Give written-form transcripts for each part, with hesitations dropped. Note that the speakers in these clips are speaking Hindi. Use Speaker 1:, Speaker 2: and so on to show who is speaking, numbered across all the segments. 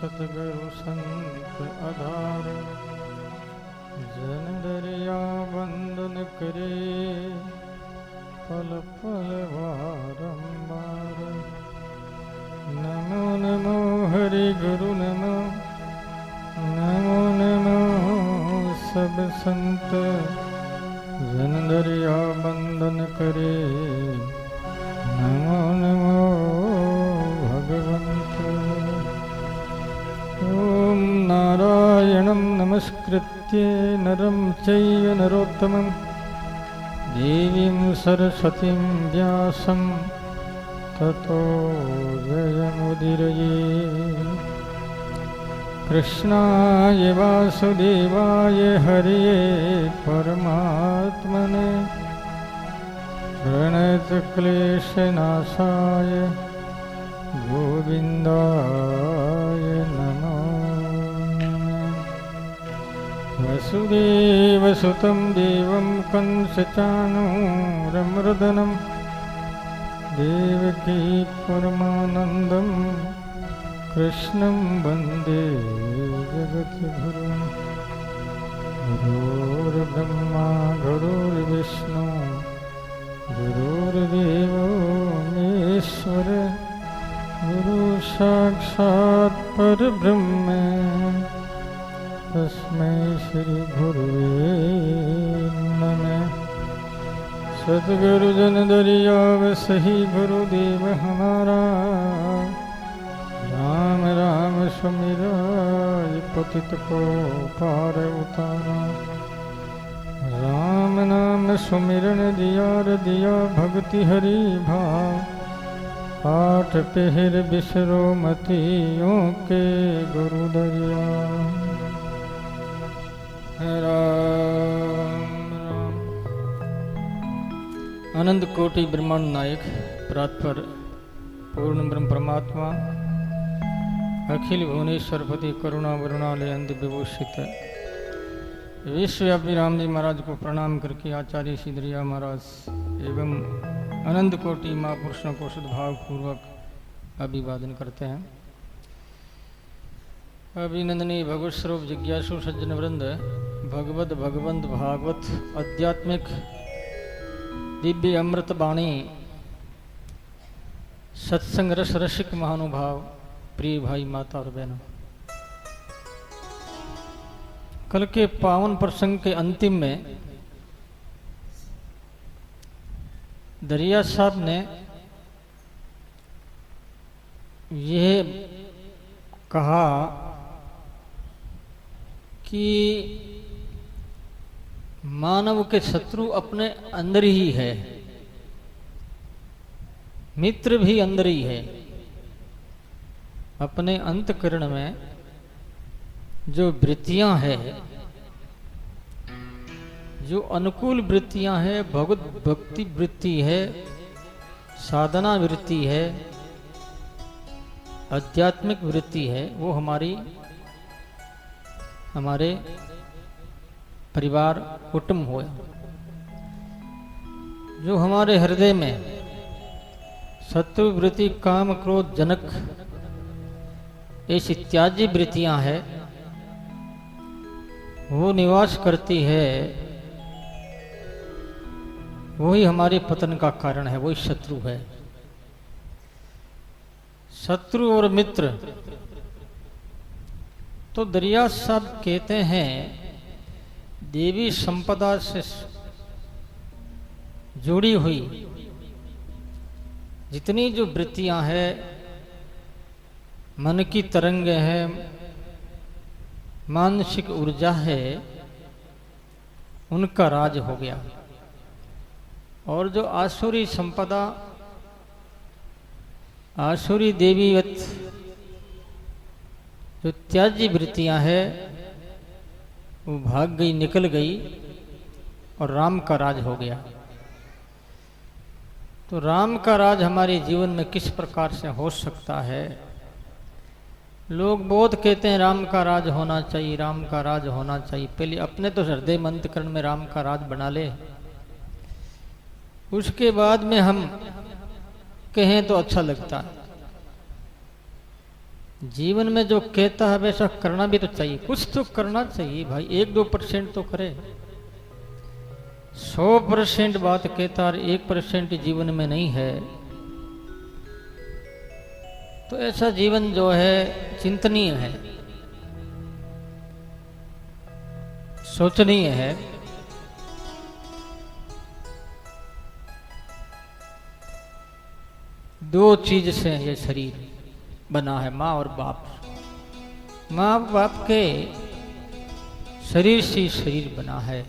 Speaker 1: सतगुरु संत आधार, जन दरिया बंदन करे पल पल बारंबार। नमो नमो हरि गुरु नमो, नमो नमो सब संत, जन दरिया बंदन करे नमो नमो भगवंत। ओम नारायणं नमस्कृत्य नरं चैव नरोत्तमं, देवीं सरस्वतीं व्यासं ततो जयमुदीरये। कृष्णाय वासुदेवाय हरिये परमात्मने, प्रणतक्लेशनाशाय गोविन्दाय नमो नमः। वसुदेवसुतं देवं कंसचाणूरमर्दनं, देवकी परमानन्दं कृष्णं वन्दे जगद्गुरुं। गुरुर्ब्रह्मा गुरुर्विष्णु गुरुर्देवो महेश्वर, गुरु साक्षात् परब्रह्म, तस्मै श्री गुरुवे नमः। सद्गुरु जन दरिया सही गुरुदेव हमारा, राम राम सुमिराय पतित को पार उतारा। राम नाम सुमिरन दिया भक्ति हरि भाव, पाठ पेहर बिसरो मतियों के गुरु दरिया। राम राम। अनंत कोटि ब्रह्मांड नायक परात्पर पूर्ण ब्रह्म परमात्मा, अखिल भुवनेश्वरपति करुणा वरुणालय अंध विभूषित विश्वव्यापी राम जी महाराज को प्रणाम करके आचार्य सिद्धरिया महाराज एवं अनंत कोटि महापुरुषों को सद्भाव पूर्वक अभिवादन करते हैं। अभिनंदनीय भगवत स्वरूप जिज्ञासु सज्जन वृंद, भगवत भगवंत भागवत आध्यात्मिक दिव्य अमृत वाणी सत्संग रस रसिक महानुभाव, प्रिय भाई माता और बहनों, कल के पावन प्रसंग के अंतिम में दरिया साहब ने यह कहा कि मानव के शत्रु अपने अंदर ही है, मित्र भी अंदर ही है। अपने अंतःकरण में जो वृत्तियां हैं, जो अनुकूल वृत्तियां हैं, भगवत भक्ति वृत्ति है, साधना वृत्ति है, आध्यात्मिक वृत्ति है, वो हमारे परिवार कुटुंब हो, जो हमारे हृदय में शत्रु वृत्ति, काम क्रोध जनक ऐसी त्याज्य वृत्तियां हैं, वो निवास करती है, वही हमारे पतन का कारण है, वही शत्रु है। शत्रु और मित्र तो दरिया साहब कहते हैं देवी संपदा से जुड़ी हुई जितनी जो वृत्तियां हैं, मन की तरंग है, मानसिक ऊर्जा है, उनका राज हो गया। और जो आसुरी संपदा, आसुरी देवीवत जो त्याज्य वृत्तियां हैं, वो भाग गई, निकल गई और राम का राज हो गया। तो राम का राज हमारे जीवन में किस प्रकार से हो सकता है? लोग बहुत कहते हैं राम का राज होना चाहिए, राम का राज होना चाहिए। पहले अपने तो हृदय अंतःकरण में राम का राज बना ले, उसके बाद में हम कहें तो अच्छा लगता है। जीवन में जो कहता है वैसा करना भी तो चाहिए, कुछ तो करना चाहिए भाई, 1-2% तो करे। 100% बात कहता और 1% जीवन में नहीं है, तो ऐसा जीवन जो है चिंतनीय है, सोचनीय है। दो चीज से ये शरीर बना है, माँ और बाप। माँ बाप के शरीर से शरीर बना है।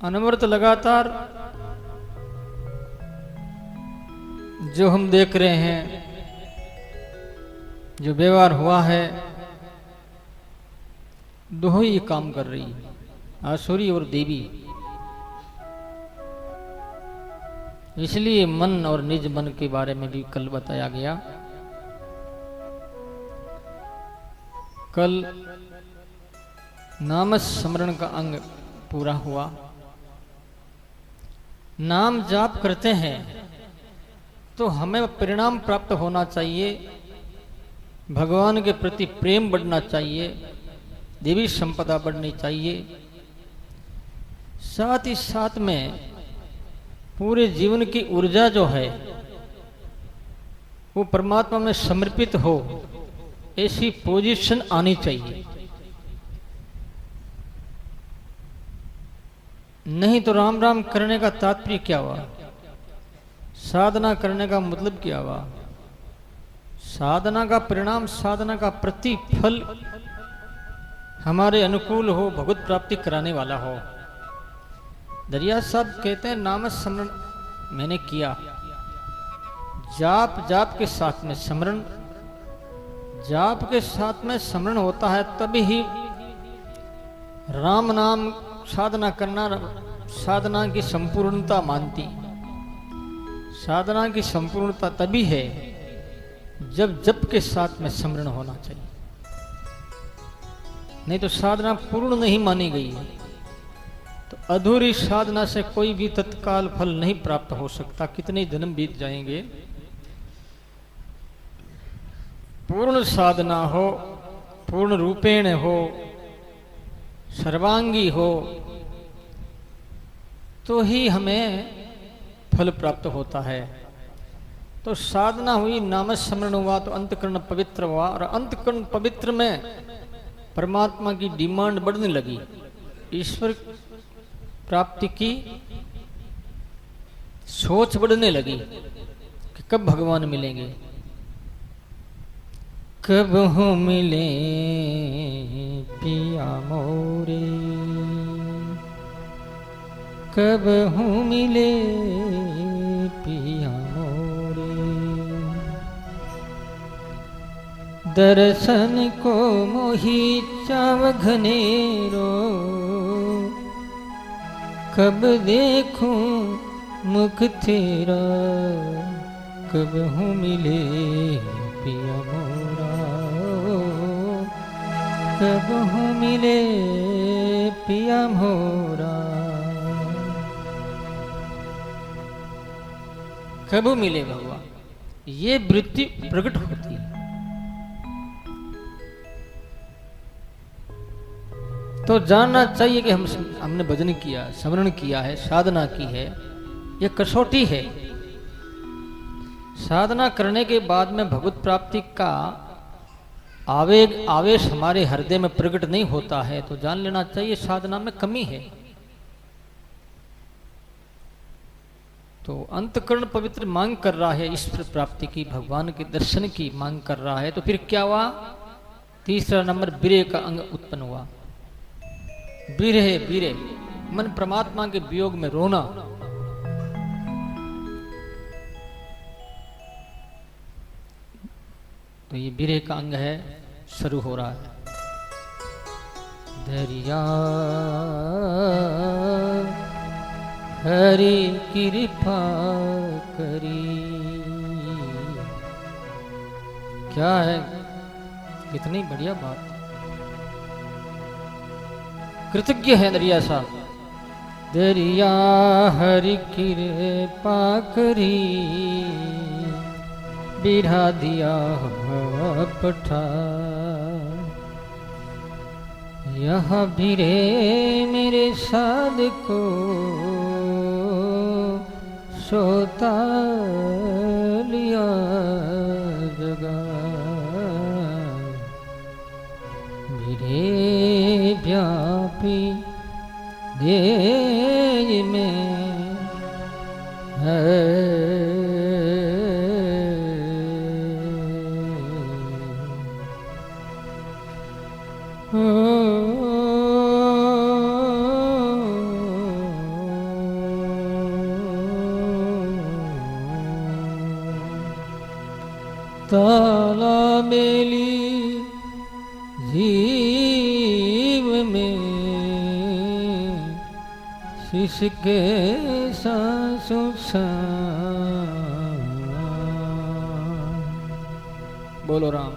Speaker 1: अनवरत लगातार जो हम देख रहे हैं, जो व्यवहार हुआ है, दोनों ही काम कर रही है, आसुरी और देवी। इसलिए मन और निज मन के बारे में भी कल बताया गया। कल नाम स्मरण का अंग पूरा हुआ। नाम जाप करते हैं तो हमें परिणाम प्राप्त होना चाहिए, भगवान के प्रति प्रेम बढ़ना चाहिए, देवी संपदा बढ़नी चाहिए, साथ ही साथ में पूरे जीवन की ऊर्जा जो है वो परमात्मा में समर्पित हो, ऐसी पोजीशन आनी चाहिए। नहीं तो राम राम करने का तात्पर्य क्या हुआ? साधना करने का मतलब क्या हुआ? साधना का परिणाम, साधना का प्रतिफल हमारे अनुकूल हो, भगवत प्राप्ति कराने वाला हो। दरिया साहब कहते हैं नाम स्मरण मैंने किया, जाप जाप के साथ में स्मरण, जाप के साथ में स्मरण होता है, तभी ही राम नाम साधना करना साधना की संपूर्णता मानती। साधना की संपूर्णता तभी है जब जप के साथ में स्मरण होना चाहिए, नहीं तो साधना पूर्ण नहीं मानी गई है। तो अधूरी साधना से कोई भी तत्काल फल नहीं प्राप्त हो सकता, कितने जन्म बीत जाएंगे। पूर्ण साधना हो, पूर्ण रूपेण हो, सर्वांगी हो, तो ही हमें फल प्राप्त होता है। तो साधना हुई, नाम स्मरण हुआ, तो अंतकरण पवित्र हुआ, और अंतकरण पवित्र में परमात्मा की डिमांड बढ़ने लगी, ईश्वर प्राप्ति की सोच बढ़ने लगी कि कब भगवान मिलेंगे, कब हो मिले पिया मोरे, कब हो मिले पिया मोरे, दर्शन को मोही चाव घनेरो, कब देखूं मुख तेरा, कब हूँ मिले पिया मोरा, कब हूँ मिले पिया मोरा, कब मिले भगवान, ये वृत्ति प्रकट होती है। तो जानना चाहिए कि हमने भजन किया, स्मरण किया है, साधना की है, यह कसौटी है। साधना करने के बाद में भगवत प्राप्ति का आवेश हमारे हृदय में प्रकट नहीं होता है, तो जान लेना चाहिए साधना में कमी है। तो अंतकरण पवित्र मांग कर रहा है ईश्वर प्राप्ति की, भगवान के दर्शन की मांग कर रहा है, तो फिर क्या हुआ? तीसरा नंबर विरह का अंग उत्पन्न हुआ। विरह मन परमात्मा के वियोग में रोना। तो ये विरह का अंग है, शुरू हो रहा है। दरिया हरि कृपा करी, क्या है, कितनी बढ़िया बात। कृतज्ञ है दरिया साहब। दरिया हरि कृपा करी, बिरहा दिया पठा, यहाँ बिरे मेरे साध को सोता लिया जगा, बिरे व्यापी देज में है, ताला मेली जीव में शिश के सांसों बोलो राम।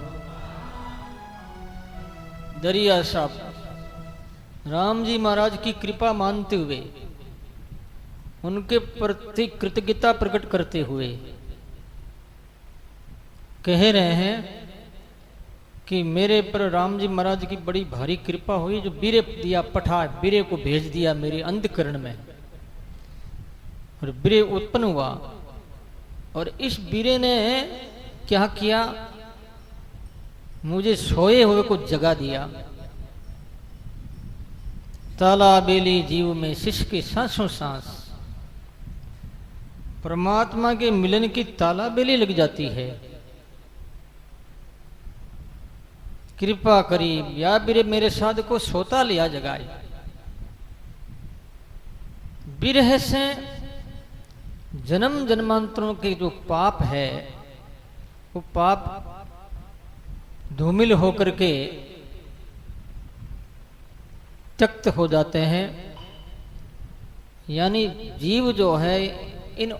Speaker 1: दरिया साहब राम जी महाराज की कृपा मानते हुए, उनके प्रति कृतज्ञता प्रकट करते हुए कह रहे हैं कि मेरे पर राम जी महाराज की बड़ी भारी कृपा हुई, जो बीरे दिया पठा, बीरे को भेज दिया मेरे अंतकरण में, और बीरे उत्पन्न हुआ। और इस बीरे ने क्या किया, मुझे सोए हुए को जगा दिया। ताला बेली जीव में शिष्य के सांसों सांस, परमात्मा के मिलन की ताला बेली लग जाती है। कृपा करी या बिरे मेरे साध को सोता लिया जगाए। बिरह से जन्म जन्मांतरों के जो पाप है, वो पाप धूमिल होकर के त्यक्त हो जाते हैं। यानी जीव जो है इन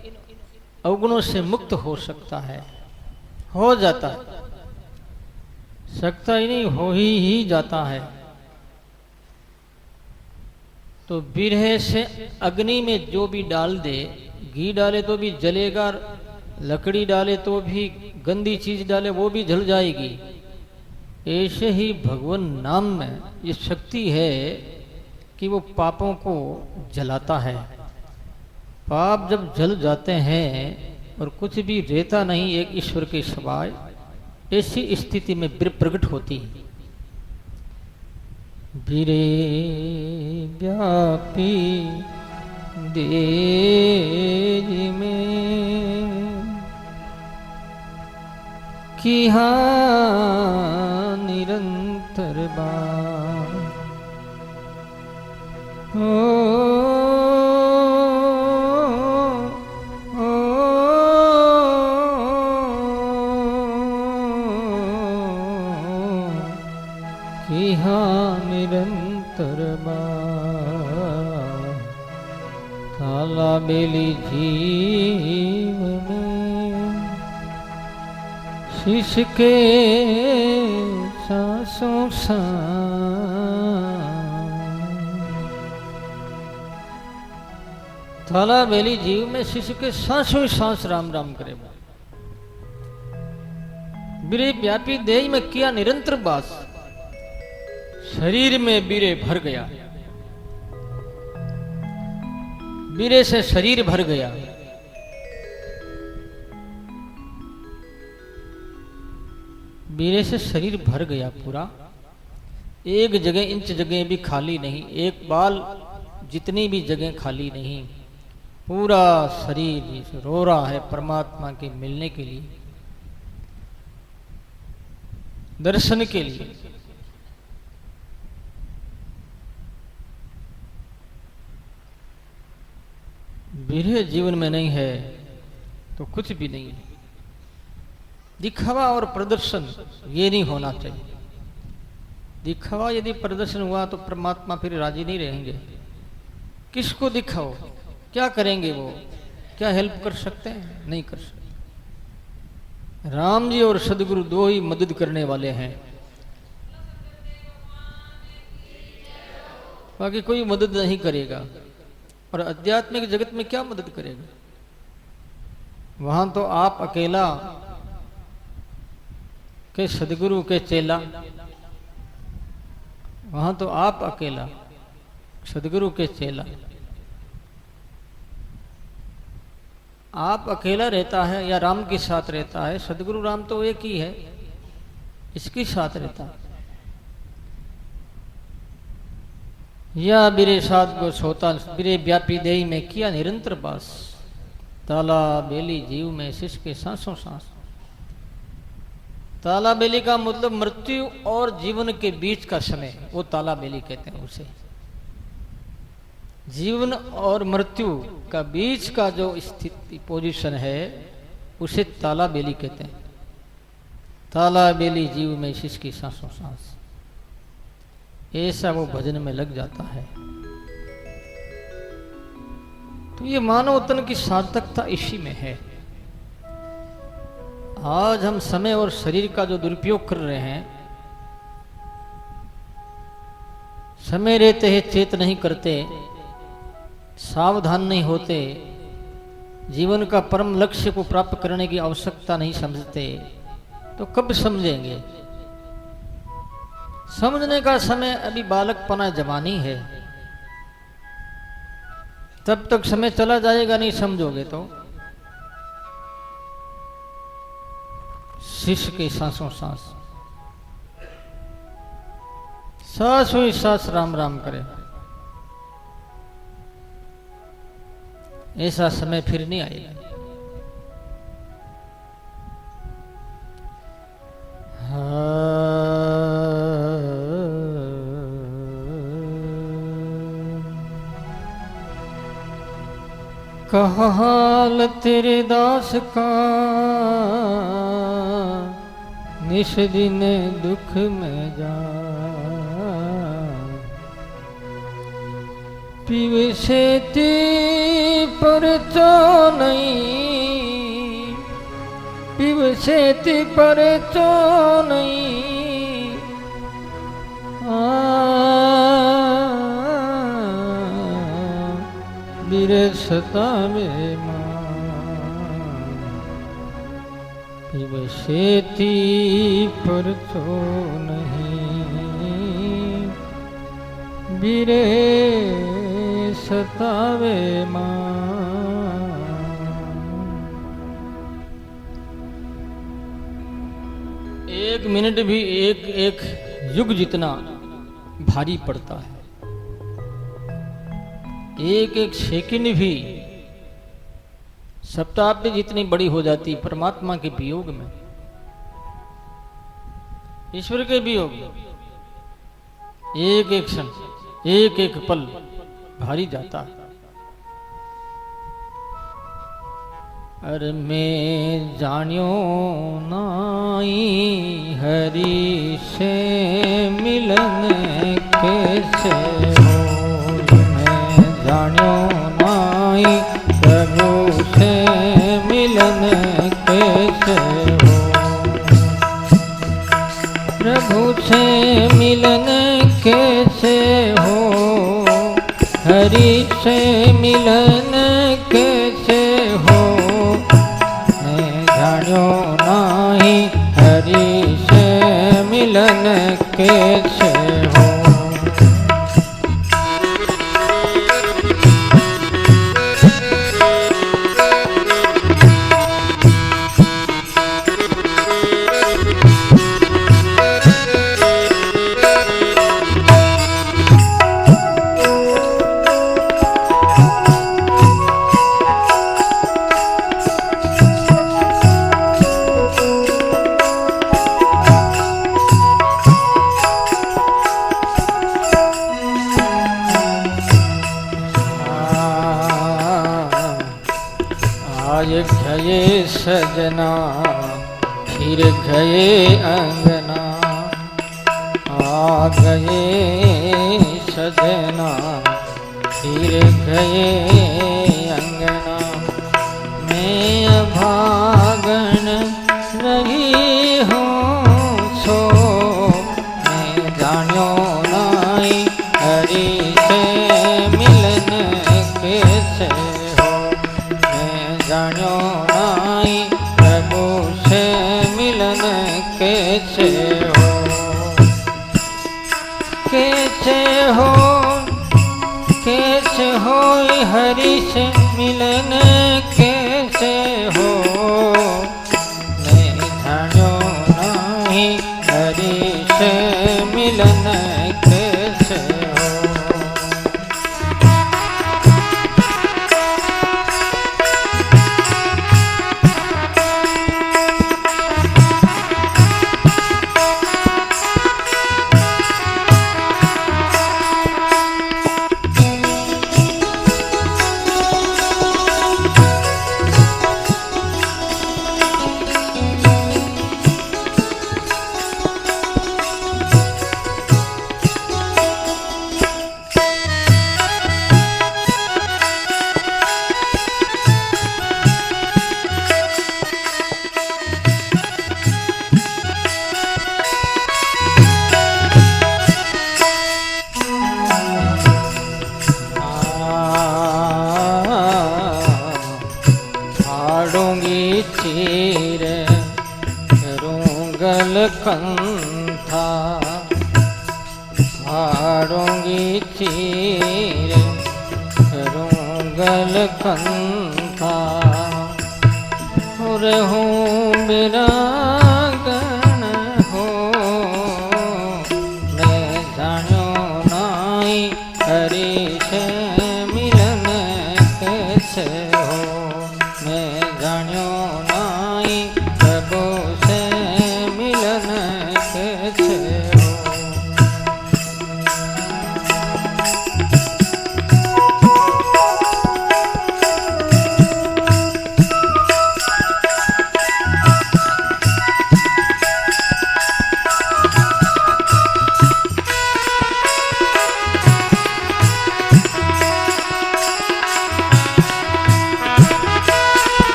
Speaker 1: अवगुणों से मुक्त हो सकता है, हो जाता है, सकता ही नहीं, हो ही जाता है। तो बिरह से अग्नि में जो भी डाल दे, घी डाले तो भी जलेगा, लकड़ी डाले तो भी, गंदी चीज डाले वो भी जल जाएगी। ऐसे ही भगवान नाम में ये शक्ति है कि वो पापों को जलाता है। पाप जब जल जाते हैं और कुछ भी रहता नहीं एक ईश्वर के सिवाय, ऐसी स्थिति में बिर प्रकट होती है। बिरे व्यापी देज में किहा निरंतर बार निरंतर ताला बेली जीव में शिश के सांसों थाला बेली जीव में शिशु के सांसों सांस राम राम करे। बिरे व्यापी देह में किया निरंतर वास, शरीर में बीरे भर गया, बीरे से शरीर भर गया। बीरे से शरीर भर गया पूरा, एक जगह इंच जगह भी खाली नहीं, एक बाल जितनी भी जगह खाली नहीं, पूरा शरीर रो रहा है परमात्मा के मिलने के लिए, दर्शन के लिए। बिरह जीवन में नहीं है तो कुछ भी नहीं है। दिखावा और प्रदर्शन ये नहीं होना चाहिए। दिखावा यदि प्रदर्शन हुआ तो परमात्मा फिर राजी नहीं रहेंगे। किसको दिखाओ, क्या करेंगे वो, क्या हेल्प कर सकते हैं? नहीं कर सकते। राम जी और सदगुरु दो ही मदद करने वाले हैं, बाकी कोई मदद नहीं करेगा। और आध्यात्मिक जगत में क्या मदद करेगा? वहां तो आप अकेला के सदगुरु के चेला, वहां तो आप अकेला, सदगुरु के चेला। आप अकेला रहता है या राम के साथ रहता है, सदगुरु राम तो एक ही है, इसके साथ रहता है। या बिरे साथ को सोता बिरे व्यापी देही में किया निरंतर बास, ताला बेली जीव में शिष के सांसों सांस। ताला बेली का मतलब मृत्यु और जीवन के बीच का समय, वो ताला बेली कहते हैं उसे। जीवन और मृत्यु का बीच का जो स्थिति पोजीशन है उसे ताला बेली कहते हैं। ताला बेली जीव में शिष की सांसों सांस, ऐसा वो भजन में लग जाता है। तो ये मानव तन की सार्थकता इसी में है। आज हम समय और शरीर का जो दुरुपयोग कर रहे हैं, समय रहते हैं चेत नहीं करते, सावधान नहीं होते, जीवन का परम लक्ष्य को प्राप्त करने की आवश्यकता नहीं समझते, तो कब समझेंगे? समझने का समय अभी बालकपना जवानी है, तब तक समय चला जाएगा, नहीं समझोगे तो। शिष्य के सांसों सांस, सांस हुई सांस राम राम करे, ऐसा समय फिर नहीं आएगा। कहा हाल तेरे दास का, निश दिन दुख में जा, पीवे से ती पर चो नहीं, पीवे से ती पर चो नहीं, बिरे सतावे पीवे सेती पर तो नहीं, बिरे सतावे मां। एक मिनट भी एक एक युग जितना भारी पड़ता है, एक एक सेकंड भी शताब्दी जितनी बड़ी हो जाती परमात्मा के वियोग में, ईश्वर के वियोग में। एक एक क्षण, एक एक पल भारी जाता है। अरे मैं जानियो नाई हरि से मिलन कैसे हो, जानियो नाई प्रभु से मिलन कैसे हो, प्रभु से मिलन कैसे हो, हरि से मिलन कैसे हो, मैं जानियो नाई हरि से मिलन कैसे हो। गए सजना फिर गए अंगना, आ गए सजना फिर गए अंगना, मैं अभागन रही हूँ सो, मैं जानियो नाई हरि से मिलन कैसे हो, मैं जानियो नाई प्रभु से मिलन कैसे होई हरि से मिलन कैसे हो, मैं जानो नहीं हरि से मिलन कैसे हो। चीर रूंगल कंथा, फाड़ूंगी चीर रूंगल कंथा, और हूँ विरागन हो, मैं जानो नाई हरि से मिलन कैसे हो, मैं जानो नाई प्रभु से मिलन कैसे हो।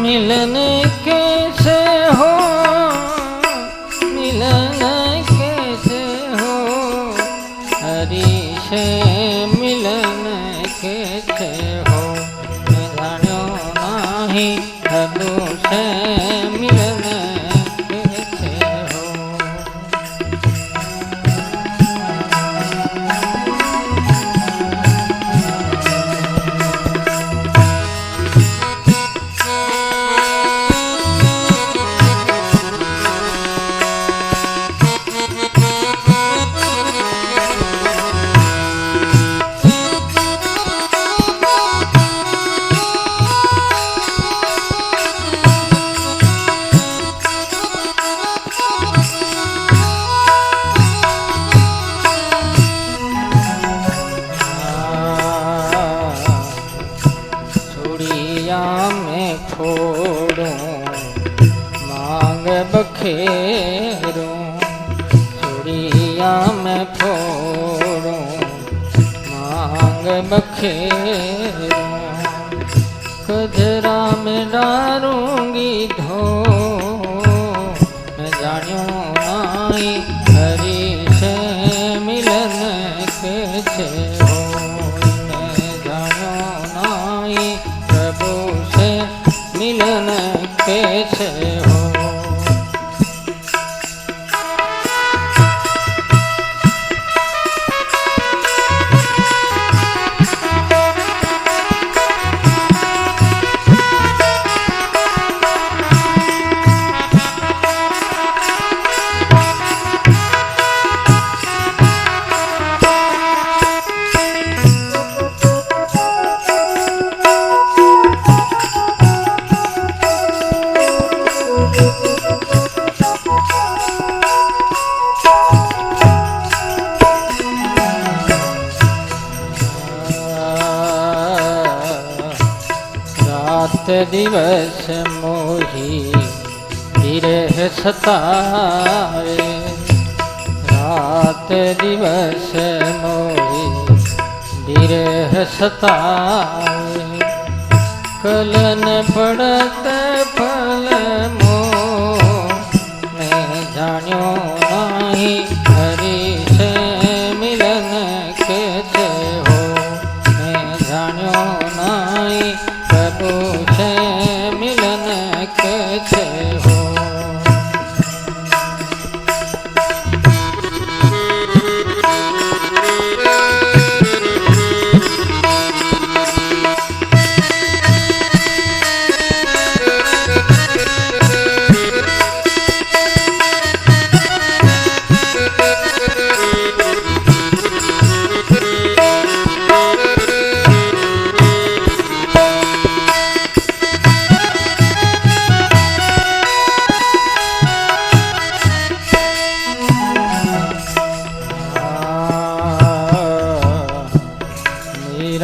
Speaker 1: मिलन कैसे हो, मिलन कैसे हो, हरि से मिलन कैसे हो, मैं जानो नाही प्रभु से मिलन कैसे हो। में फोड़ूं मांग बखेरूं, चूड़िया में फोड़ूं मांग बखेरूं, कजरा में डारूंगी धो, मैं जानियो नाई हरि से मिलन कैसे हो, मैं जानियो नाई प्रभु से मिलन कैसे हो। रात दिवस मोही विरह सताए, रात दिवस मोही विरह सताए, कलन पड़त फल मोह, मैं जानियो नाही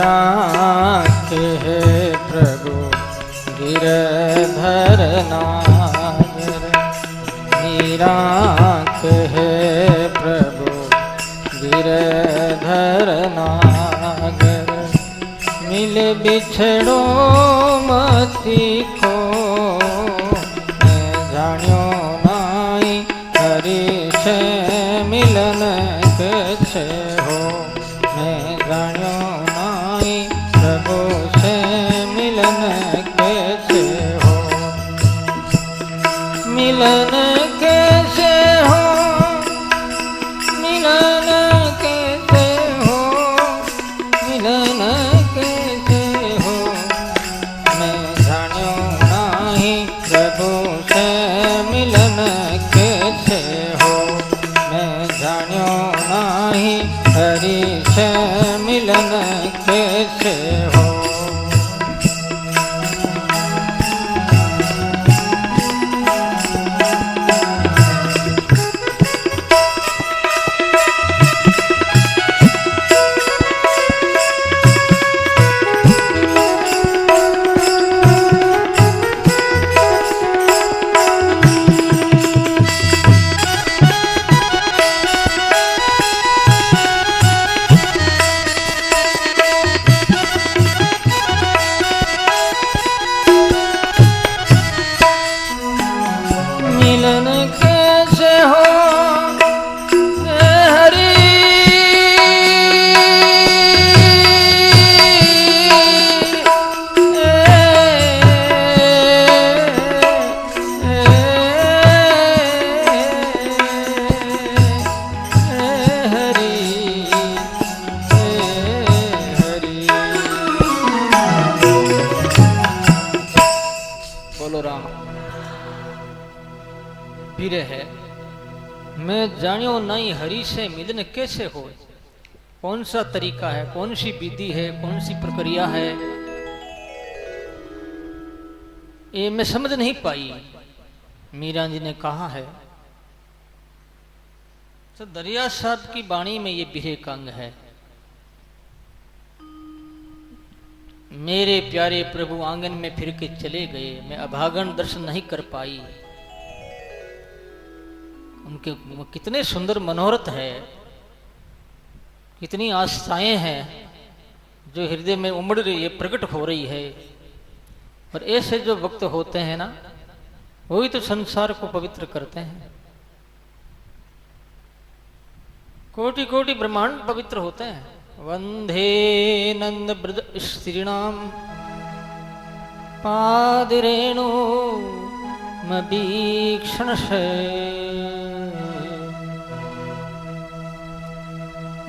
Speaker 1: मीरा के है प्रभु गिरधर नागर, मीरा के है प्रभु गिरधर नागर। मिल बिछड़ो मती को मैं जान्यो नाई, हरि से मिलन कैसे हो मैं जान्यो नाई, प्रभु से मिलन कैसे हो। मिलन कैसे हो, मिलन कैसे हो, मिलन कैसे हो मैं जान्यो नाही, प्रभु से मिलन कैसे हो मैं जान्यो नाही, हरि से मिलन कैसे हो। मिलन कैसे हो हरि, बोलो राम। फिर है मैं जानियो नहीं हरि से मिलन कैसे हो। कौन सा तरीका है, कौन सी विधि है, कौन सी प्रक्रिया है, ये मैं समझ नहीं पाई। मीरा जी ने कहा है तो दरिया साहब की वाणी में ये विवेक अंग है। मेरे प्यारे प्रभु आंगन में फिर के चले गए, मैं अभागन दर्शन नहीं कर पाई। उनके कितने सुंदर मनोरथ है, कितनी आस्थाएं हैं जो हृदय में उमड़ रही है, प्रकट हो रही है। और ऐसे जो भक्त होते हैं ना, वही तो संसार को पवित्र करते हैं। कोटि कोटि ब्रह्मांड पवित्र होते हैं। वंदे नंद ब्रज स्त्रीणाम पादरेणु मबीक्षण से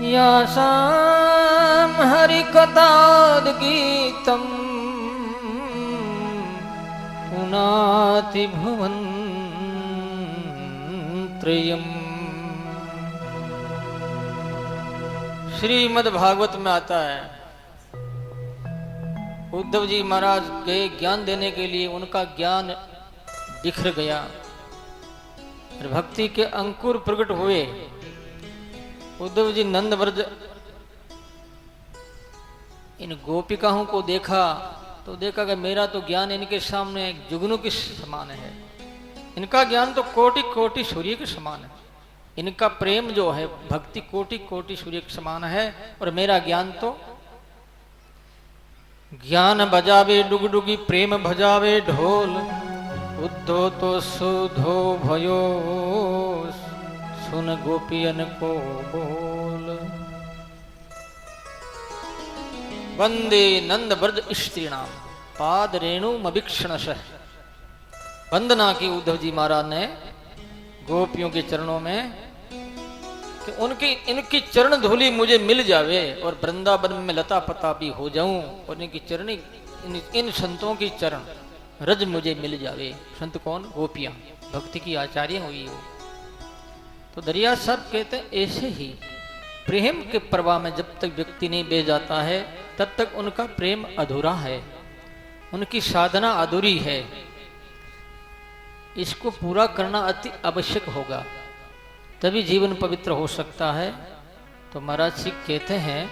Speaker 1: यासाम हरिकथाद गीतम पुनाति भुवन त्रयम्। श्रीमद् भागवत में आता है, उद्धव जी महाराज गए ज्ञान देने के लिए, उनका ज्ञान बिखर गया, भक्ति के अंकुर प्रकट हुए। उद्धव जी नंद व्रज इन गोपिकाओं को देखा तो देखा कि मेरा तो ज्ञान इनके सामने जुगनू के समान है। इनका ज्ञान तो कोटि कोटि सूर्य के समान है। इनका प्रेम जो है भक्ति कोटि कोटि सूर्य के समान है, और मेरा ज्ञान तो ज्ञान बजावे डुगडुगी प्रेम भजावे ढोल, उद्धो तो सुधो भयो सुन गोपियन को बोल। वंदे नंद ब्रज स्त्रीणाम पाद रेणु मभिक्षणश। वंदना की उद्धव जी महाराज ने गोपियों के चरणों में कि उनकी इनकी चरण धूलि मुझे मिल जावे और वृंदावन में लता पता भी हो जाऊं, और इनकी चरणी इन संतों की चरण रज मुझे मिल जावे। संत कौन? गोपियां, भक्ति की आचार्य हुई हो। तो दरिया साहब कहते हैं ऐसे ही प्रेम के प्रवाह में जब तक व्यक्ति नहीं बह जाता है तब तक उनका प्रेम अधूरा है, उनकी साधना अधूरी है। इसको पूरा करना अति आवश्यक होगा, तभी जीवन पवित्र हो सकता है। तो महाराज जी कहते हैं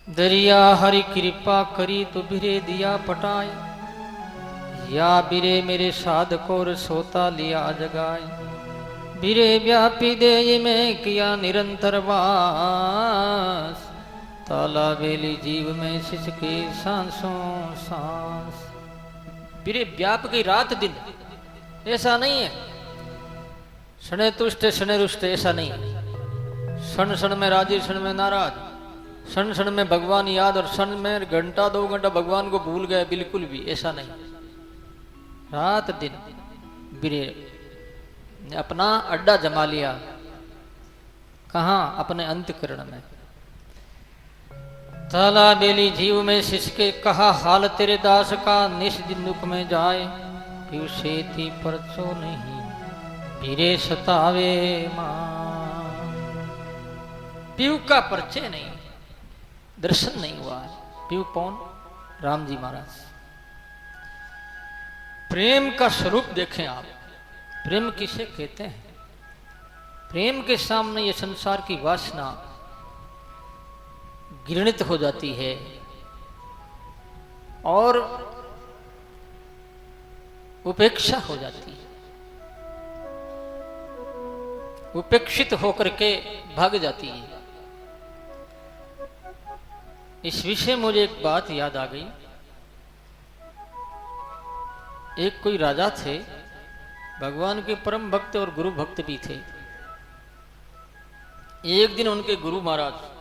Speaker 1: दरिया हरि कृपा करी तो बिरे दिया पटाए, या बिरे मेरे साध को सोता लिया जगाए। बिरे व्यापी देय में किया निरंतर वास, ताला बेली जीव में सिसके सांसों सांस। बिरे व्याप की रात दिन, ऐसा नहीं है शने तुष्ट शने रुष्ट, ऐसा नहीं। क्षण क्षण में राजी क्षण में नाराज, क्षण क्षण में भगवान याद और क्षण में घंटा 2 घंटा भगवान को भूल गए, बिल्कुल भी ऐसा नहीं। रात दिन बिरे ने अपना अड्डा जमा लिया। कहाँ? अपने अंतःकरण में। ताला बेली जीव में सिसके कहा हाल तेरे दास का, निश दिन दुख में जाए फिर सेती परचो नहीं, बिरे सतावे मां। पीयू का परिचय नहीं, दर्शन नहीं हुआ है। पीयू कौन? राम जी महाराज। प्रेम का स्वरूप देखें आप, प्रेम किसे कहते हैं? प्रेम के सामने ये संसार की वासना घृणित हो जाती है और उपेक्षा हो जाती है, उपेक्षित होकर के भाग जाती है। इस विषय मुझे एक बात याद आ गई। एक कोई राजा थे, भगवान के परम भक्त और गुरु भक्त भी थे। एक दिन उनके गुरु महाराज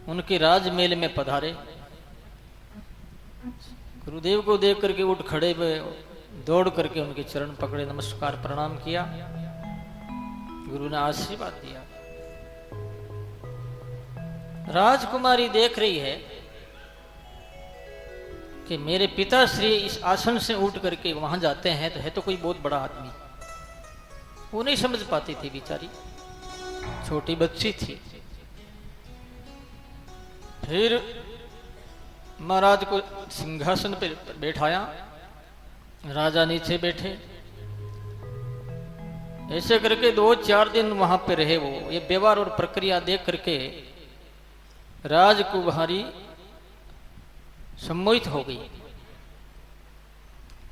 Speaker 1: उनके राजमहल में पधारे। गुरुदेव को देख करके उठ खड़े हुए, दौड़ करके उनके चरण पकड़े, नमस्कार प्रणाम किया। गुरु ने आशीर्वाद दिया। राजकुमारी देख रही है कि मेरे पिताश्री इस आसन से उठ करके वहां जाते हैं तो है तो कोई बहुत बड़ा आदमी। वो नहीं समझ पाती थी, बेचारी छोटी बच्ची थी। फिर महाराज को सिंहासन पर बैठाया, राजा नीचे बैठे। ऐसे करके 2-4 दिन वहां पे रहे वो। ये व्यवहार और प्रक्रिया देख करके राजकुमारी सम्मोहित हो गई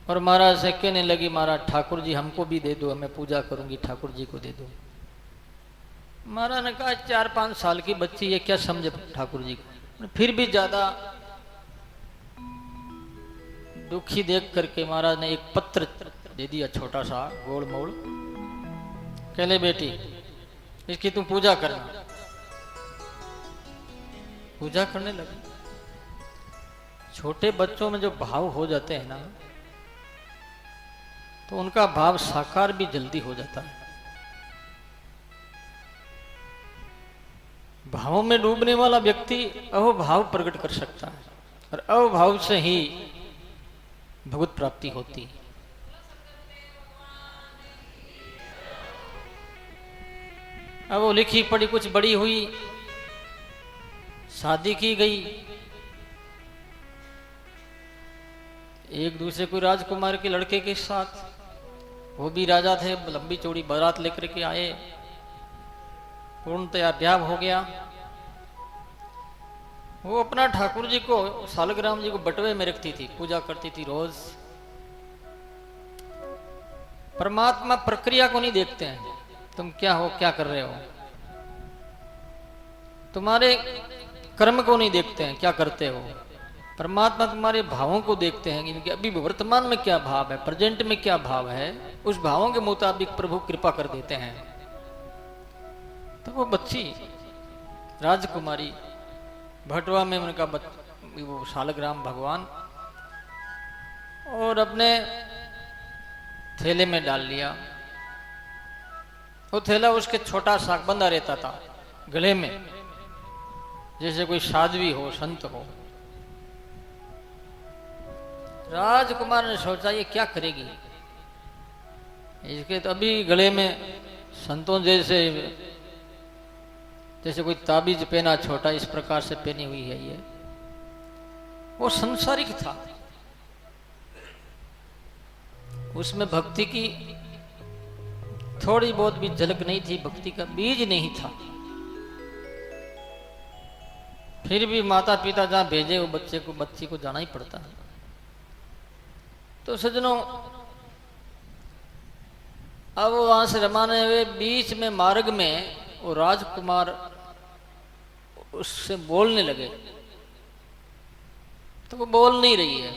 Speaker 1: और महाराज से कहने लगी, महाराज ठाकुर जी हमको भी दे दो, मैं पूजा करूंगी, ठाकुर जी को दे दो। महाराज ने कहा 4-5 साल की बच्ची, ये क्या समझे ठाकुर जी को। फिर भी ज्यादा दुखी देख करके महाराज ने एक पत्र दे दिया, छोटा सा गोल मोड़। कह ले बेटी इसकी तुम पूजा करना। पूजा करने लगी। छोटे बच्चों में जो भाव हो जाते हैं ना, तो उनका भाव साकार भी जल्दी हो जाता है। भावों में डूबने वाला व्यक्ति अहोभाव प्रकट कर सकता है और अहोभाव से ही भगवत प्राप्ति होती है। अब वो लिखी पढ़ी कुछ बड़ी हुई, शादी की गई। एक दूसरे कोई राजकुमार के लड़के के साथ, वो भी राजा थे, लंबी चौड़ी बारात लेकर के आए। पूर्णतया ब्याह हो गया। वो अपना ठाकुर जी को, सालग्राम जी को बटवे में रखती थी, पूजा करती थी रोज। परमात्मा प्रक्रिया को नहीं देखते हैं, तुम क्या हो, क्या कर रहे हो। तुम्हारे कर्म को नहीं देखते हैं, क्या करते हो। परमात्मा तुम्हारे भावों को देखते हैं, इनके अभी वर्तमान में क्या भाव है, प्रेजेंट में क्या भाव है, उस भावों के मुताबिक प्रभु कृपा कर देते हैं। तो वो बच्ची राजकुमारी भटवा में उनका वो शालग्राम भगवान और अपने थैले में डाल लिया। वो थैला उसके छोटा सा बंधा रहता था गले में, जैसे कोई साध्वी हो, संत हो। राजकुमार ने सोचा ये क्या करेगी, इसके तो अभी गले में संतों जैसे कोई ताबीज पहना छोटा, इस प्रकार से पहनी हुई है ये। वो संसारिक था, उसमें भक्ति की थोड़ी बहुत भी झलक नहीं थी, भक्ति का बीज नहीं था। फिर भी माता पिता जहाँ भेजे वो बच्ची को जाना ही पड़ता है। तो सज्जनों, अब वहां से रवाना हुए, बीच में मार्ग में वो राजकुमार उससे बोलने लगे, तो वो बोल नहीं रही है।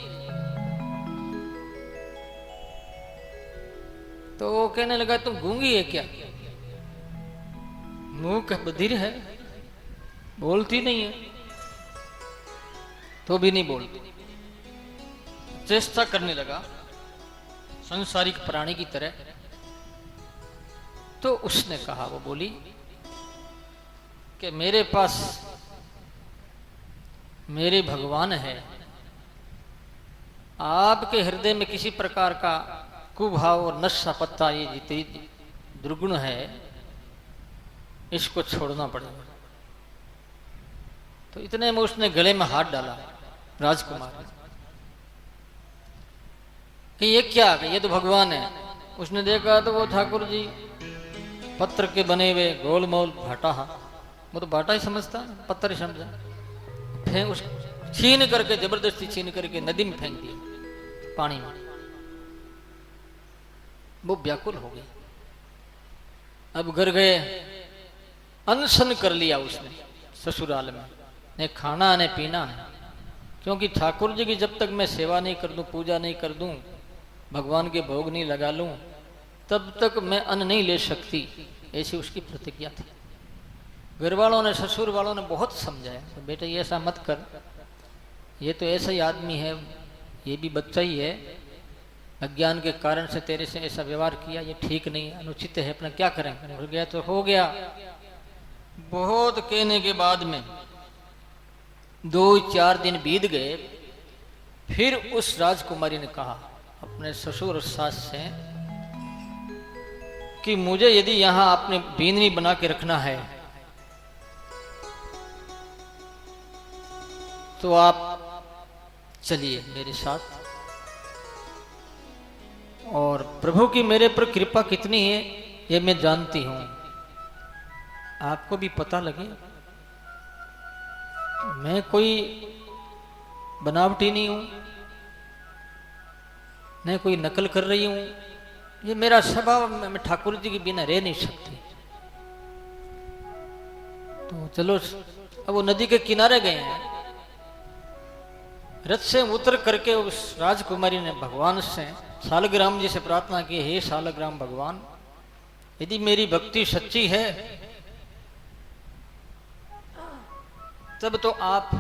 Speaker 1: तो वो कहने लगा तुम गूंगी है क्या? मुंह का बधिर है, बोलती नहीं है। तो भी नहीं बोलती, चेष्टा करने लगा संसारिक प्राणी की तरह। तो उसने कहा, वो बोली कि मेरे पास मेरे भगवान है, आपके हृदय में किसी प्रकार का कुभाव और नशा पत्ता ये जितनी दुर्गुण है, इसको छोड़ना पड़ेगा। तो इतने में उसने गले में हाथ डाला राजकुमार कि ये क्या, कि ये तो भगवान है। उसने देखा तो वो ठाकुर जी पत्थर के बने हुए गोलमोल भाटा, वो तो भाटा ही समझता, पत्थर ही समझा, फेंक उस छीन करके, जबरदस्ती छीन करके नदी में फेंक दिया, पानी में। वो व्याकुल हो गई। अब घर गए, अनशन कर लिया उसने ससुराल में, न खाना न पीना है, क्योंकि ठाकुर जी की जब तक मैं सेवा नहीं कर दूं, पूजा नहीं कर दूं, भगवान के भोग नहीं लगा लूं, तब तक मैं अन्न नहीं ले सकती, ऐसी उसकी प्रतिज्ञा थी। घर वालों ने, ससुर वालों ने बहुत समझाया, तो बेटे ये ऐसा मत कर, ये तो ऐसा ही आदमी है, ये भी बच्चा ही है, अज्ञान के कारण से तेरे से ऐसा व्यवहार किया, ये ठीक नहीं है, अनुचित है, अपना क्या करें। हो गया तो हो गया। बहुत कहने के बाद में 2-4 दिन बीत गए। फिर उस राजकुमारी ने कहा अपने ससुर और सास से कि मुझे यदि यहां आपने बींदनी बना के रखना है तो आप चलिए मेरे साथ, और प्रभु की मेरे पर कृपा कितनी है ये मैं जानती हूं, आपको भी पता लगे। मैं कोई बनावटी नहीं हूं, मैं कोई नकल कर रही हूं, ये मेरा स्वभाव, मैं ठाकुर जी के बिना रह नहीं सकती। तो चलो, अब वो नदी के किनारे गए हैं। रथ से उतर करके उस राजकुमारी ने भगवान से, शालग्राम जी से प्रार्थना की, हे शालग्राम भगवान, यदि मेरी भक्ति सच्ची है तब तो आप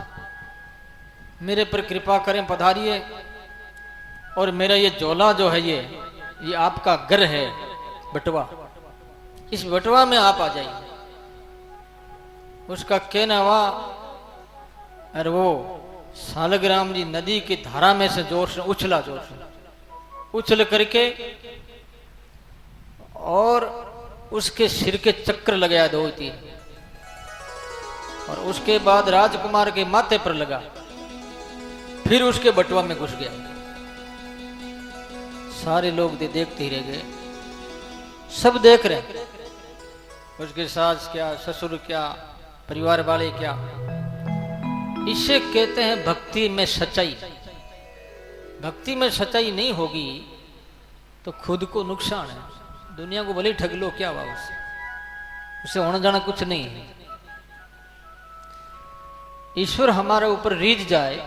Speaker 1: मेरे पर कृपा करें, पधारिए, और मेरा ये झोला जो है ये आपका घर है, बटवा, इस बटवा में आप आ जाइए। उसका कहना हुआ, और वो शालग्राम जी नदी की धारा में से जोर से उछला, जोर से उछल करके, और उसके सिर के चक्र लगाया 2-3, और उसके बाद राजकुमार के माथे पर लगा, फिर उसके बटवा में घुस गया। सारे लोग देखते ही रह गए, सब देख रहे, उसके सास क्या, ससुर क्या, परिवार वाले क्या। इसे कहते हैं भक्ति में सच्चाई। भक्ति में सच्चाई नहीं होगी तो खुद को नुकसान है, दुनिया को भले ठग लो, क्या हुआ उससे होना जाना कुछ नहीं है। ईश्वर हमारे ऊपर रीझ जाए,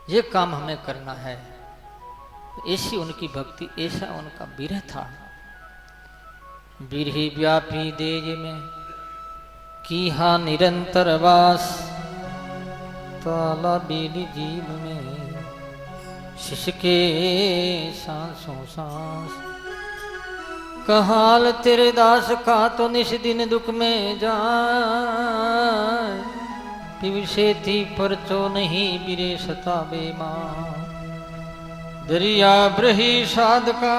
Speaker 1: ये काम हमें करना है। ऐसी उनकी भक्ति, ऐसा उनका विरह था। बिरही व्यापी देज में कीहा निरंतर वास, ताला बेली जीव में शिशके सांसों सांस। कहाल तेरे दास का तो निश दिन दुख में जाए, पिवसे थी परचो नहीं बिरे सताबे मां। दरिया ब्रही साधका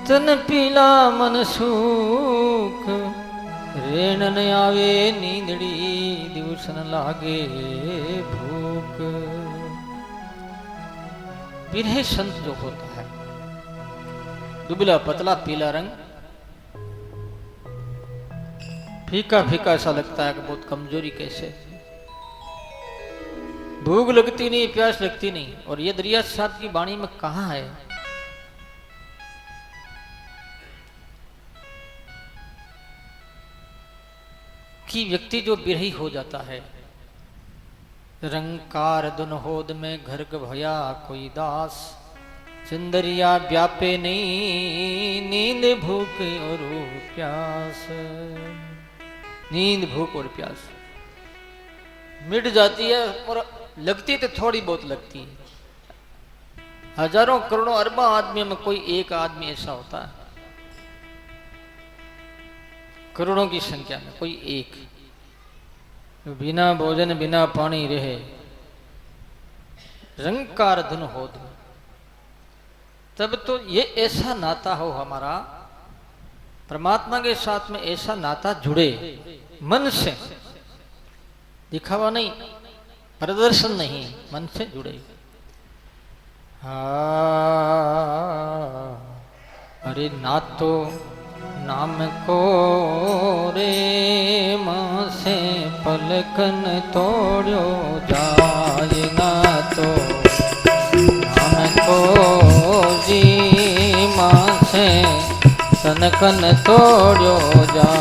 Speaker 1: तन पीला मन सूख, रेणन आवे नींदड़ी दिवसन लागे भूख। बिरहे संत जो होता है, दुबला पतला पीला रंग, फीका फीका ऐसा लगता है कि बहुत कमजोरी कैसे, भूख लगती नहीं, प्यास लगती नहीं। और ये दरिया साहब की वाणी में कहाँ है कि व्यक्ति जो बिरही हो जाता है, रंकार दुनहोद में घर भया कोई दास, चंदरिया व्यापे नहीं नींद भूख और प्यास। नींद भूख और प्यास मिट जाती है, और लगती तो थोड़ी बहुत लगती है। हजारों करोड़ों अरबों आदमियों में कोई एक आदमी ऐसा होता है, करोड़ों की संख्या में कोई एक, बिना भोजन बिना पानी रहे, रंकार धुन हो दो। तब तो ये ऐसा नाता हो हमारा परमात्मा के साथ में, ऐसा नाता जुड़े मन से, दिखावा नहीं, प्रदर्शन नहीं, मन से जुड़े। अरे नातो नाम को रे मां से पलकन तोड़ो जाए, ना तो नाम को जी मां से तनकन तोड़ो जा।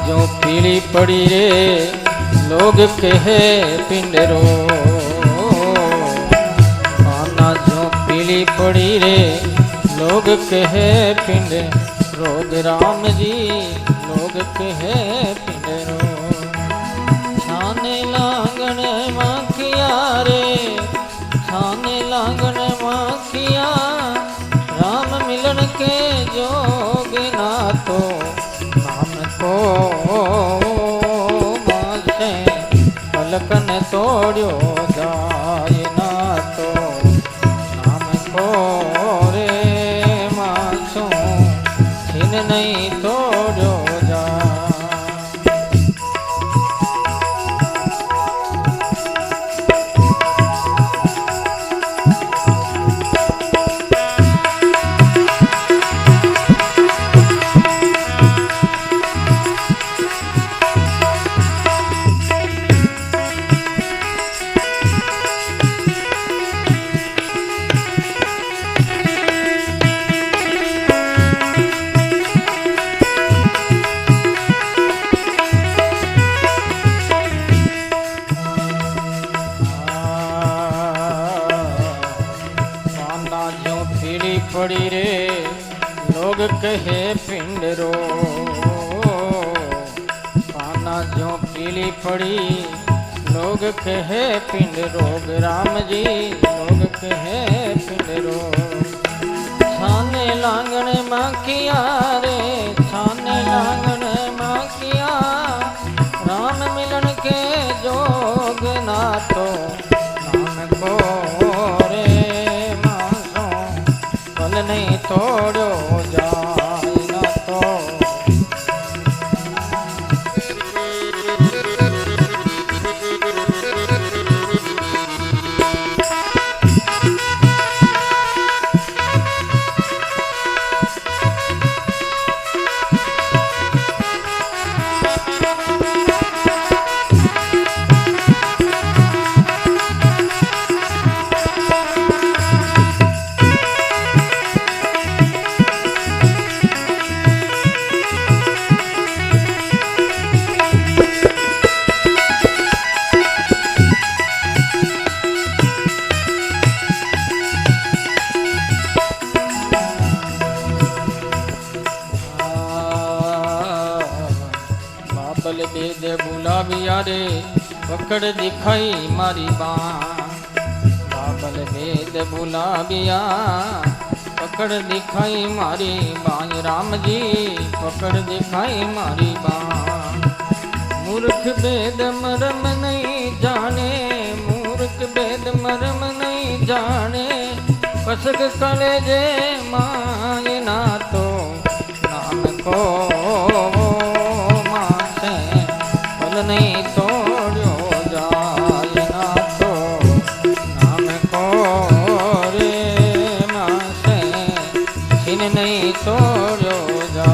Speaker 1: जो पीली पड़ी रे लोग कहे पिंडरो, आना जो पीली पड़ी रे लोग कहे पिंड रोग, राम जी लोग कहे पिंडरो। छाने लांगन माखिया रे, छाने लांगन माखिया, राम मिलन के जोग ना तो को मासे पलकन तोड़ो जाए, ना तो नाम को रे मासो छिन नहीं तोड़ो जा। पड़ी रे लोग कहे पिंडरो, पाना जो पीली पड़ी लोग कहे पिंड रोग, राम जी लोग कहे पिंड रोग। छाने लांगन माखिया रे, छाने लांगन माखिया, राम मिलन के जोग ना तो नाम को नहीं तोड़ो जाए, ना तो बेद बुलाविया रे पकड़ दिखाई मारी बाँ, बाबल बेद बुलाविया पकड़ दिखाई मारी बाई राम जी पकड़ दिखाई मारी बाई। मूर्ख वेद मरम नहीं जाने मूर्ख वेद मरम नहीं जाने कसक कलेजे माय ना तो नाम को मासे फल नहीं तोड़ो जाए ना तो नाम को रे मासे छिन नहीं तोड़ो जा।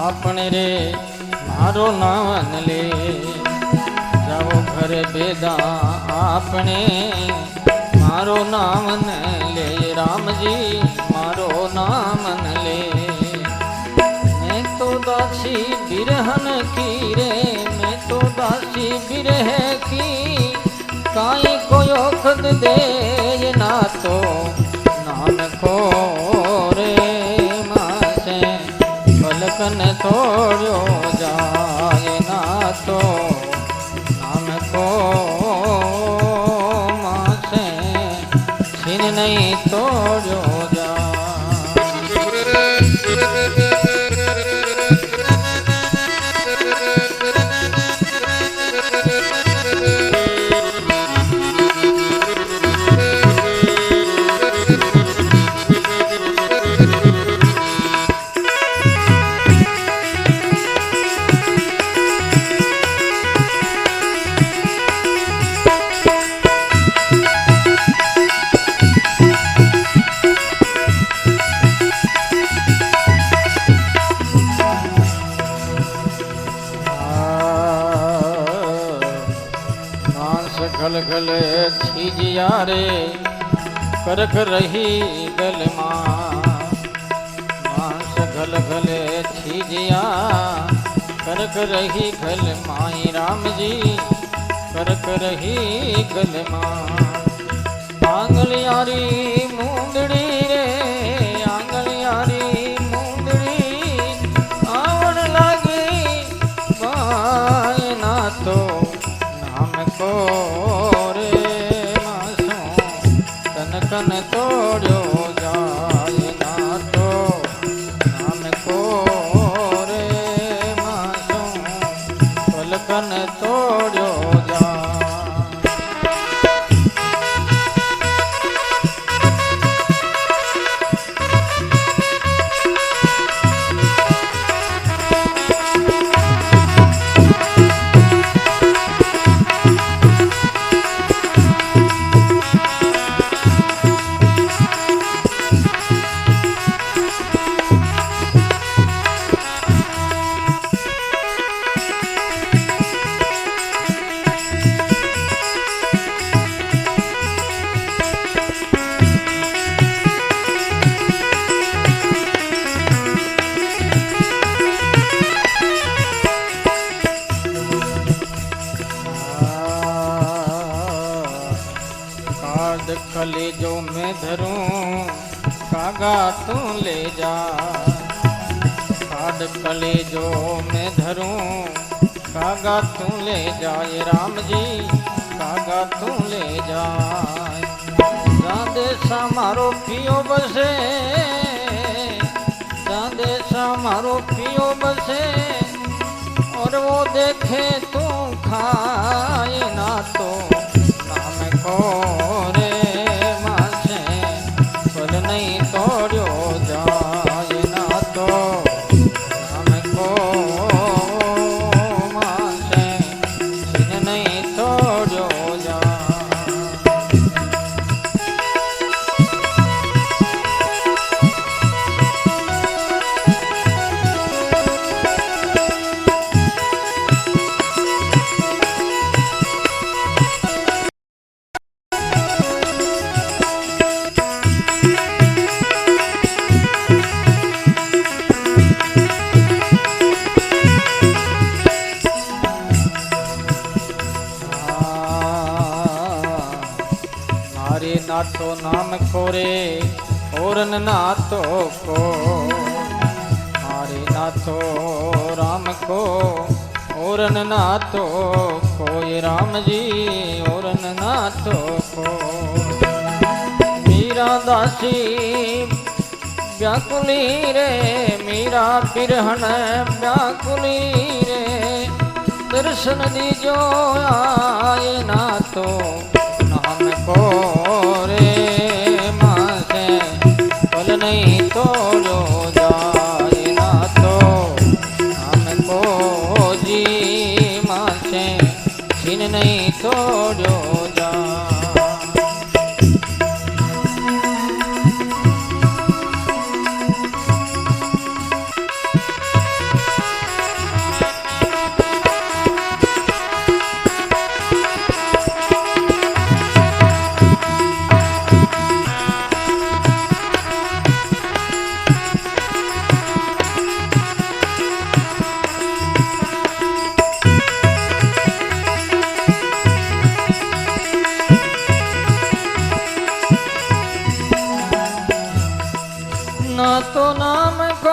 Speaker 1: आपने रे मारो नावन ले जाओ घर बेदा आपने मारो नावन ले राम जी मारो नावन ले। मैं तो दासी बिरहन की रे मैं तो दासी बिरह की काई को खुद दे ना तो नाम को रे मासे पलकन तोड़ो जाए ना तो नाम को मासे छिन नहीं तोड़ो जा। गल गल छीजिया रे करख रही गल मांस गल गल छीजिया करख रही गल माई राम जी करख रही गल मां। आंगलियारी मूंदड़ी रे आंगलियारी मूंदड़ी आवण लागी बाय ना तो नाम को कन तोड़ो जाए ना तो नाम को रे मासो पलकन तोड़ो जा। कलेजो में धरूं कागा तू ले जा काद कलेजो में धरूं कागा तू ले जाए राम जी कागा तू ले जाए। जादे सा मारो पियो बसे जादे सा मारो पियो बसे और वो देखे तू खाए ना तो नाम को रे नहीं तोड़ो जाए ना तो हमको मासे छिन नहीं तोड़ो नाथो नाम कोरे औरन नाथो को, हरे नाथो राम को औरन नाथो कोई, राम जी औरन नाथो को। मीरा दासी व्याकुली रे, मीरा बिरहन व्याकुली रे, दर्शन दीजो आए नाथो नाम को रे, मासे पल नहीं तोड़ो जाए नाथो नाम को जी, मासे छिन नहीं तोड़ो जा। ना तो नाम को,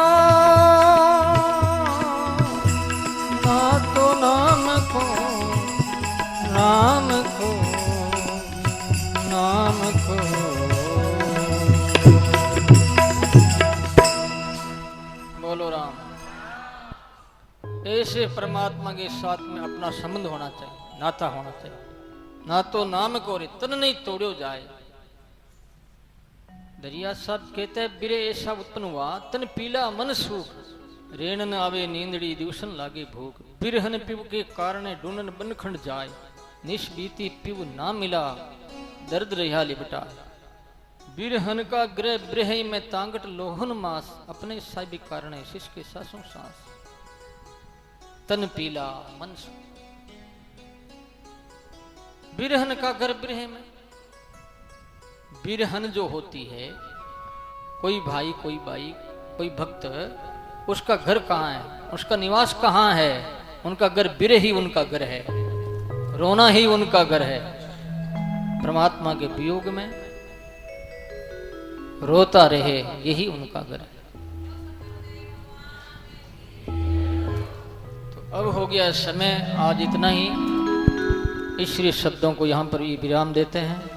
Speaker 1: ना तो नाम को, नाम को, नाम को। बोलो राम। ऐसे परमात्मा के साथ में अपना संबंध होना चाहिए, नाता होना चाहिए। ना तो नाम को रे तन नहीं तोड़ो जाए। दरिया साहब कहते हैं बिरे ऐसा उत्पन्न हुआ, तन पीला मन सूख, रेण न आवे नींदड़ी दिवसन लागे भूख, बिरहन पिव के कारण ढूंढन बनखंड जाए, निश बीती पिव ना मिला दर्द रहा लिपटा। बिरहन का ग्रह ब्रह में तांगट लोहन मास, अपने साहिब कारण शिष के सासों सांस, तन पीला मन सूख। बिरहन का घर ब्रह में, बिरहन जो होती है, कोई भाई कोई बाई कोई भक्त, उसका घर कहाँ है, उसका निवास कहाँ है, उनका घर बिरह ही उनका घर है, रोना ही उनका घर है। परमात्मा के वियोग में रोता रहे, यही उनका घर है। तो अब हो गया समय, आज इतना ही। इस श्री शब्दों को यहाँ पर विराम देते हैं।